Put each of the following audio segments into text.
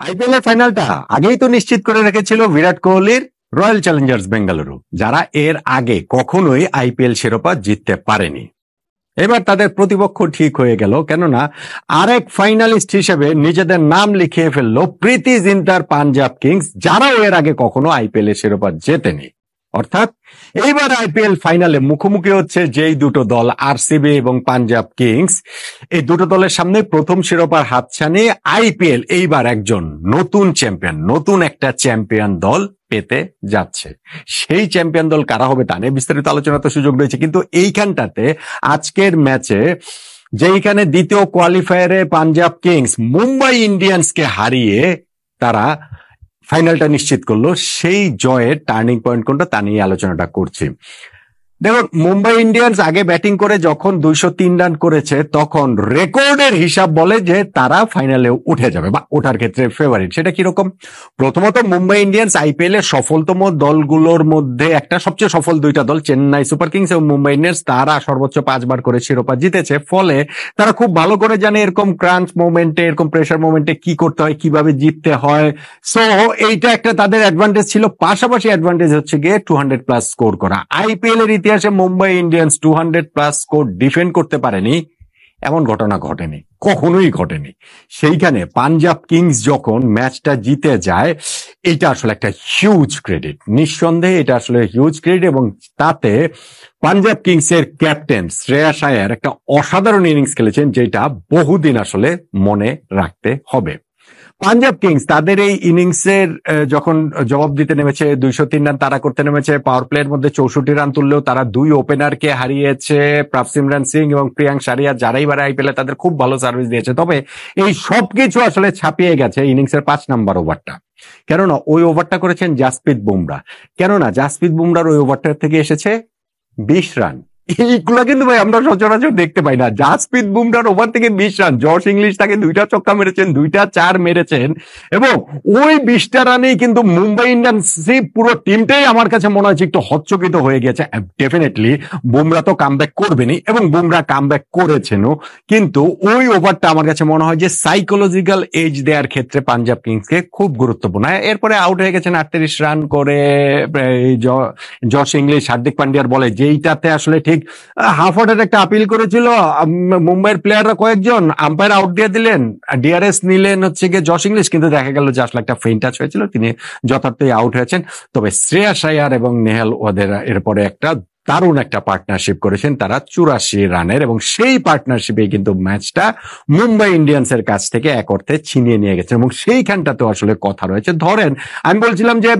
IPL এর ফাইনালটা আগেই তো নিশ্চিত করে রেখেছিল বিরাট কোহলির রয়্যাল চ্যালেঞ্জার্স বেঙ্গালুরু, যারা এর আগে কখনোই আইপিএল শিরোপা জিততে পারেনি। এবার তাদের প্রতিপক্ষ ঠিক হয়ে গেল, কেননা আরেক ফাইনালিস্ট হিসেবে নিজেদের নাম লিখিয়ে ফেললো প্রীতি জিন্তার পাঞ্জাব কিংস, যারাও এর আগে কখনো আইপিএল এর শিরোপা জেতেনি। অর্থাৎ এইবার আইপিএল ফাইনালে মুখোমুখি হচ্ছে যেই দুটো দল, আরসিবি এবং পাঞ্জাব কিংস, এই দুটো দলের সামনে প্রথম শিরোপার হাতছানি আইপিএল এইবার একজন নতুন চ্যাম্পিয়ন, নতুন একটা চ্যাম্পিয়ন দল পেতে যাচ্ছে। সেই চ্যাম্পিয়ন দল কারা হবে তা নিয়ে বিস্তারিত আলোচনা তো সুযোগ রয়েছে, কিন্তু এইখানটাতে আজকের ম্যাচে যেইখানে দ্বিতীয় কোয়ালিফায়ারে পাঞ্জাব কিংস মুম্বাই ইন্ডিয়ান্সকে হারিয়ে তারা ফাইনালটা নিশ্চিত করলো, সেই জয়ের টার্নিং পয়েন্ট কোনটা তা নিয়ে আলোচনাটা করছি। দেখুন, মুম্বাই ইন্ডিয়ান্স আগে ব্যাটিং করে যখন 203 রান করেছে, তখন রেকর্ডের হিসাব বলে যে তারা ফাইনালে উঠে যাবে বা ওঠার ক্ষেত্রে ফেভারিট। সেটা কিরকম? প্রথমত মুম্বাই ইন্ডিয়ান্স আইপিএল এর সফলতম দলগুলোর মধ্যে একটা, সবচেয়ে সফল দুইটা দল চেন্নাই সুপার কিংস এবং মুম্বাই ইন্ডিয়ান্স, তারা সর্বোচ্চ 5 বার করে শিরোপা জিতেছে। ফলে তারা খুব ভালো করে জানে এরকম ক্রাঞ্চ মোমেন্টে, এরকম প্রেসার মোমেন্টে কি করতে হয়, কিভাবে জিততে হয়। সো এইটা একটা তাদের অ্যাডভান্টেজ ছিল। পাশাপাশি অ্যাডভান্টেজ হচ্ছে গিয়ে 200+ স্কোর করা। আইপিএল এর ইতিহাসে মুম্বাই ইন্ডিয়ান্স 200+ স্কোর ডিফেন্ড করতে পারেনি, এমন ঘটনা ঘটেনি, কখনোই ঘটেনি। সেইখানে পাঞ্জাব কিংস যখন ম্যাচটা জিতে যায়, এটা আসলে একটা হিউজ ক্রেডিট, নিঃসন্দেহে এটা আসলে হিউজ ক্রেডিট। এবং তাতে পাঞ্জাব কিংস এর ক্যাপ্টেন শ্রেয়াস আয়ার একটা অসাধারণ ইনিংস খেলেছেন, যেটা বহুদিন আসলে মনে রাখতে হবে। পাঞ্জাব কিংস তাদের এই ইনিংসের যখন জবাব দিতে নেমেছে, 203 রান তারা করতে নেমেছে, পাওয়ার প্লের মধ্যে 64 রান তুললেও তারা 2 ওপেনারকে হারিয়েছে, প্রাভসিমরান সিং এবং প্রিয়াঙ্ক সারিয়া, যারাই বারে আইপিএলে তাদের খুব ভালো সার্ভিস দিয়েছে। তবে এই সবকিছু আসলে ছাপিয়ে গেছে ইনিংসের 5 নাম্বার ওভারটা। কেননা ওই ওভারটা করেছেন জাসপ্রীত বুমরা। কেননা জাসপ্রীত বুমরার ওই ওভারটা থেকে এসেছে 20 রান। এইগুলা কিন্তু ভাই আমরা সচরাচর দেখতে পাই না। জাসপ্রীত বুমরার ওভার থেকে 20 রান, জশ ইংলিশ তাকে 2টা ছক্কা মেরেছেন, 2টা 4 মেরেছেন, এবং ওই 20টা রানেই কিন্তু মুম্বাই ইন্ডিয়ান্স পুরো টিমটাই আমার কাছে মনে হচ্ছে একটু হচ্চকিত হয়ে গেছে। ডেফিনেটলি বুমরা তো কামব্যাক করবেনই, এবং বুমরা কামব্যাক করেছেনও, কিন্তু ওই ওভারটা আমার কাছে মনে হয় যে সাইকোলজিক্যাল এজ দেওয়ার ক্ষেত্রে পাঞ্জাব কিংসকে খুব গুরুত্বপূর্ণ। এরপরে আউট হয়ে গেছেন 38 রান করে জশ ইংলিশ হার্দিক পান্ডিয়ার বলে, যেইটাতে আসলে ঠিক হাফ অর্ডার একটা আপিল করেছিল মুম্বাইয়ের প্লেয়াররা, কয়েকজন আম্পায়ার আউট দিয়ে দিলেন, ডিআরএস নিলেন হচ্ছে গিয়ে জশ ইংলিশ, কিন্তু দেখা গেল যে আসলে একটা ফেইন্ট টাচ হয়েছিল, তিনি যথার্থই আউট হয়েছেন। তবে শ্রেয়াস আয়ার এবং নেহাল ওয়াদেরা এরপরে একটা দারুণ একটা পার্টনারশিপ করেছেন তারা 84 রানের, এবং সেই পার্টনারশিপে কিন্তু ম্যাচটা মুম্বাই ইন্ডিয়ান্সের কাছ থেকে এক অর্থে ছিনিয়ে নিয়ে গেছেন। এবং সেইখানটাতেও আসলে কথা রয়েছে। ধরেন আমি বলছিলাম যে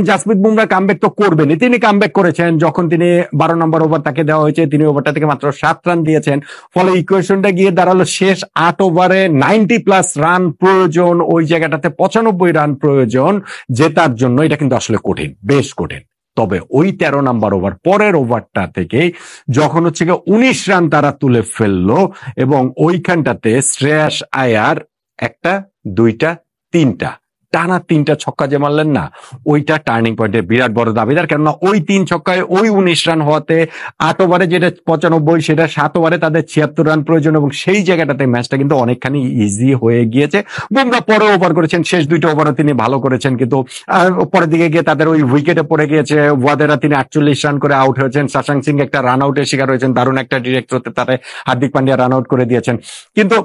জাসপ্রীত বুমরা কামব্যাক তো করবেনই, তিনি কামব্যাক করেছেন। যখন তিনি 12 নম্বর ওভার তাকে দেওয়া হয়েছে, তিনি ওভারটা থেকে মাত্র 7 রান দিয়েছেন। ফলে ইকুয়েশনটা গিয়ে দাঁড়ালো শেষ 8 ওভারে 90+ রান প্রয়োজন, ওই জায়গাটাতে 95 রান প্রয়োজন জেতার জন্য। এটা কিন্তু আসলে কঠিন, বেশ কঠিন। তবে ওই 13 নাম্বার ওভার, পরের ওভারটা থেকে যখন হচ্ছে গিয়ে 19 রান তারা তুলে ফেললো, এবং ওইখানটাতে শ্রেয়াস আয়ার একটা, দুইটা, তিনটা টানা 3টা ছক্কা যে মারলেন না, ওইটা টার্নিং পয়েন্টের বিরাট বড় দাবিদার। কেননা ওই 3 ছক্কায় ওই 19 রান হওয়াতে 8 ওভারে যেটা 95, সেটা 7 ওভারে তাদের 76 রান প্রয়োজন, এবং সেই জায়গাটাতে ম্যাচটা কিন্তু অনেকখানি ইজি হয়ে গিয়েছে। বুমরা পরে ওভার করেছেন, শেষ 2টা ওভারও তিনি ভালো করেছেন, কিন্তু পরের দিকে গিয়ে তাদের ওই উইকেটে পড়ে গিয়েছে। ওয়াদেরা তিনি 48 রান করে আউট হয়েছেন, শাশাঙ্ক সিং একটা রান আউটের শিকার হয়েছেন, দারুণ একটা ডিরেক্ট হতে তারা হার্দিক পান্ডিয়া রান আউট করে দিয়েছেন। কিন্তু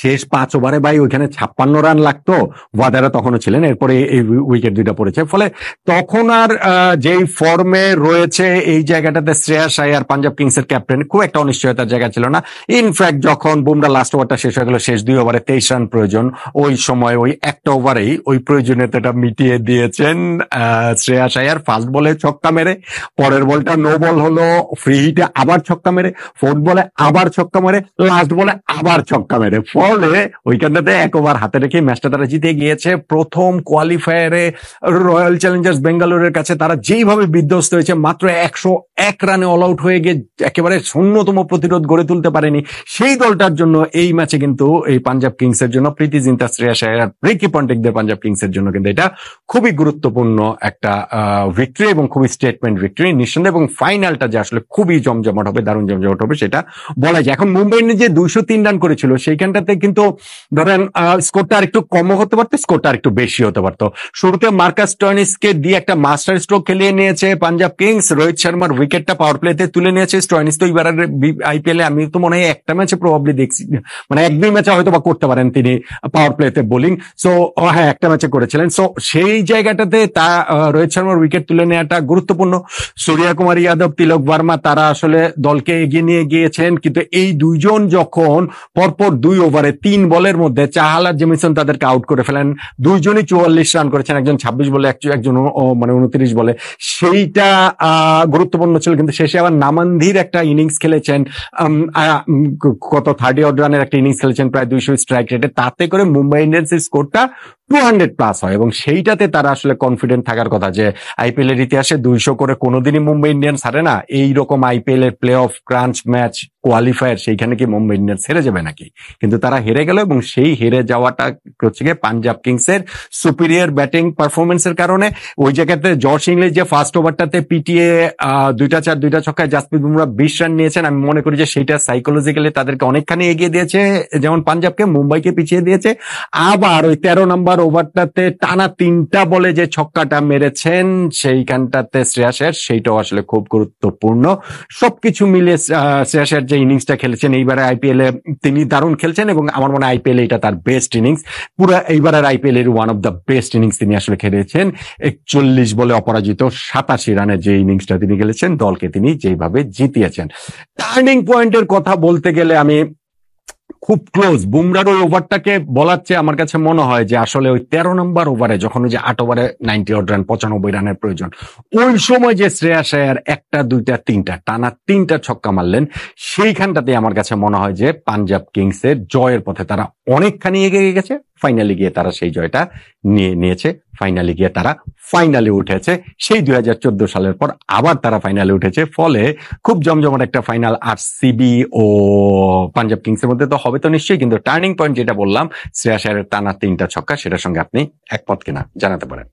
শেষ 5 ওভারে ভাই ওইখানে 56 রান লাগতো, ওয়াদারা তখনও ছিলেন, এরপরে এই উইকেট 2টা পড়েছে। ফলে তখন আর যেই ফর্মে রয়েছে এই জায়গাটাতে শ্রেয়াস আয়ার পাঞ্জাব কিংসের ক্যাপ্টেন, খুব একটা অনিশ্চয়তার জায়গা ছিল না। ইনফ্যাক্ট যখন বুমরা লাস্ট ওভারটা শেষ হয়ে গেল, শেষ 2 ওভারে 23 রান প্রয়োজন, ওই সময় ওই একটা ওভারেই ওই প্রয়োজনীয়তাটা মিটিয়ে দিয়েছেন শ্রেয়াস আয়ার। ফার্স্ট বলে ছক্কা মেরে, পরের বলটা নো বল হলো, ফ্রি হিটে আবার ছক্কা মেরে, ফোর্থ বলে আবার ছক্কা মেরে, লাস্ট বলে আবার ছক্কা মেরে। ফলে ওইখানটাতে 1 ওভার হাতে রেখে ম্যাচটা তারা জিতে গিয়েছে। প্রথম কোয়ালিফায়ারে রয়্যাল চ্যালেঞ্জার্স বেঙ্গালুরুর কাছে তারা যেইভাবে বিধ্বস্ত হয়েছে, মাত্র 101 রানে অল আউট হয়ে গিয়ে একেবারে শূন্যতম প্রতিরোধ গড়ে তুলতে পারেনি, সেই দলটার জন্য এই ম্যাচে কিন্তু এই পাঞ্জাব কিংসের জন্য প্রীতি জিন্তা, শ্রেয়াস আয়ার, রিকি পন্টিকদের পাঞ্জাব কিংসের জন্য কিন্তু এটা খুবই গুরুত্বপূর্ণ একটা ভিক্টরি এবং খুবই স্টেটমেন্ট ভিক্টরি নিঃসন্দেহে, এবং ফাইনালটা যে আসলে খুবই জমজমাট হবে, দারুণ জমজমাট হবে সেটা বলা যায়। এখন মুম্বাই ইন্ডিয়ান্স যে 203 রান করেছিল সেইখানটাতে কিন্তু ধরেন স্কোরটা আর একটু কমও হতে পারতো, স্কোরটা আর একটু বেশি হতে পারতো। শুরুতে মার্কাস স্টয়নিসকে দিয়ে একটা মাস্টার স্ট্রোক খেলিয়ে নিয়েছে পাঞ্জাব কিংস, রোহিত শর্মার উইকেটটা পাওয়ার প্লেতে তুলে নিয়েছে। স্টয়নিস তো এবার আইপিএল আমি তো মনে হয় একটা ম্যাচে প্রবাবলি দেখছি, মানে 1-2 ম্যাচে হয়তো বা করতে পারেন তিনি পাওয়ার প্লেতে বোলিং। সো হ্যাঁ, একটা ম্যাচে করেছিলেন। সো সেই জায়গাটাতে তা রোহিত শর্মার উইকেট তুলে নেওয়াটা গুরুত্বপূর্ণ। সূর্য কুমার যাদব, তিলক ভার্মা তারা আসলে দলকে এগিয়ে নিয়ে গিয়েছেন, কিন্তু এই দুইজন যখন পরপর 2 ওভারে 3 বলের মধ্যে চাহাল আর জেমিসন তাদেরকে আউট করে ফেলেন, দুইজনই 44 রান করেছেন, একজন 26 বলে একজন মানে 29 বলে, সেইটা গুরুত্বপূর্ণ ছিল। কিন্তু শেষে আবার নামান্ধির একটা ইনিংস খেলেছেন, কত 30 odd রানের একটা ইনিংস খেলেছেন প্রায় 200 স্ট্রাইক রেটে, তাতে করে মুম্বাই ইন্ডিয়ান্সের স্কোরটা 200 প্লাস হয়, এবং সেইটাতে তারা আসলে কনফিডেন্ট থাকার কথা যে আইপিএল এর ইতিহাসে 200 করে কোনোদিনই মুম্বাই ইন্ডিয়ান্স হারে না। এইরকম আইপিএল এর play of crunch match qualifier সেইখানে কি মুম্বাই ইন্ডিয়ান্স হেরে যাবে নাকি? কিন্তু তারা হেরে গেল, এবং সেই হেরে যাওয়াটা হচ্ছে গিয়ে পাঞ্জাব কিংস এর সুপিরিয়র ব্যাটিং পারফরমেন্সের কারণে। ওই জায়গাতে জর্জ ইংলিশ যে ফার্স্ট ওভারটাতে পিটিএ 2টা 4 2টা ছক্কায় জাসপ্রীত বুমরা 20 রান নিয়েছেন, আমি মনে করি যে সেইটা সাইকোলজিক্যালি তাদেরকে অনেকখানি এগিয়ে দিয়েছে, যেমন পাঞ্জাবকে মুম্বাইকে পিছিয়ে দিয়েছে। আবার ওই 13 নম্বর ওভারটাতে টানা 3টা বলে যে ছক্কাটা মেরেছেন সেইখানটাতে শ্রেয়াসের, সেইটাও আসলে খুব গুরুত্বপূর্ণ। সবকিছু মিলিয়ে শ্রেয়াসের যে ইনিংসটা খেলেছেন এইবারে আইপিএল এ তিনি দারুণ খেলছেন, এবং আমার মনে হয় আইপিএল এটা তার বেস্ট ইনিংস। পুরো এইবারের আইপিএল এর one of the best innings তিনি আসলে খেলেছেন। 41 বলে অপরাজিত 87 রানের যে ইনিংসটা তিনি খেলেছেন, দলকে তিনি যেভাবে জিতিয়েছেন। টার্নিং পয়েন্টের কথা বলতে গেলে আমি খুব ক্লোজ বুমরার ওই ওভারটাকে বলার চেয়ে আমার কাছে মনে হয় যে আসলে ওই 13 নম্বর ওভারে যখন ওই যে 8 ওভারে 90 odd রান 95 রানের প্রয়োজন, ওই সময় যে শ্রেয়াস আয়ার 1টা 2টা 3টা টানা 3টা ছক্কা মারলেন, সেইখানটাতে আমার কাছে মনে হয় যে পাঞ্জাব কিংস এর জয়ের পথে তারা অনেকখানি এগিয়ে গেছে। ফাইনালি গিয়ে তারা সেই জয়টা নিয়ে নিয়েছে, ফাইনালি গিয়ে তারা ফাইনালে উঠেছে। সেই 2014 সালের পর আবার তারা ফাইনালে উঠেছে, ফলে খুব জমজমাট একটা ফাইনাল আরসিবি ও পাঞ্জাব কিংস এর মধ্যে তো হবে তো নিশ্চয়ই। কিন্তু টার্নিং পয়েন্ট যেটা বললাম শ্রেয়াস আয়ারের টানা 3টা ছক্কা, সেটার সঙ্গে আপনি একমত কিনা জানাতে পারেন।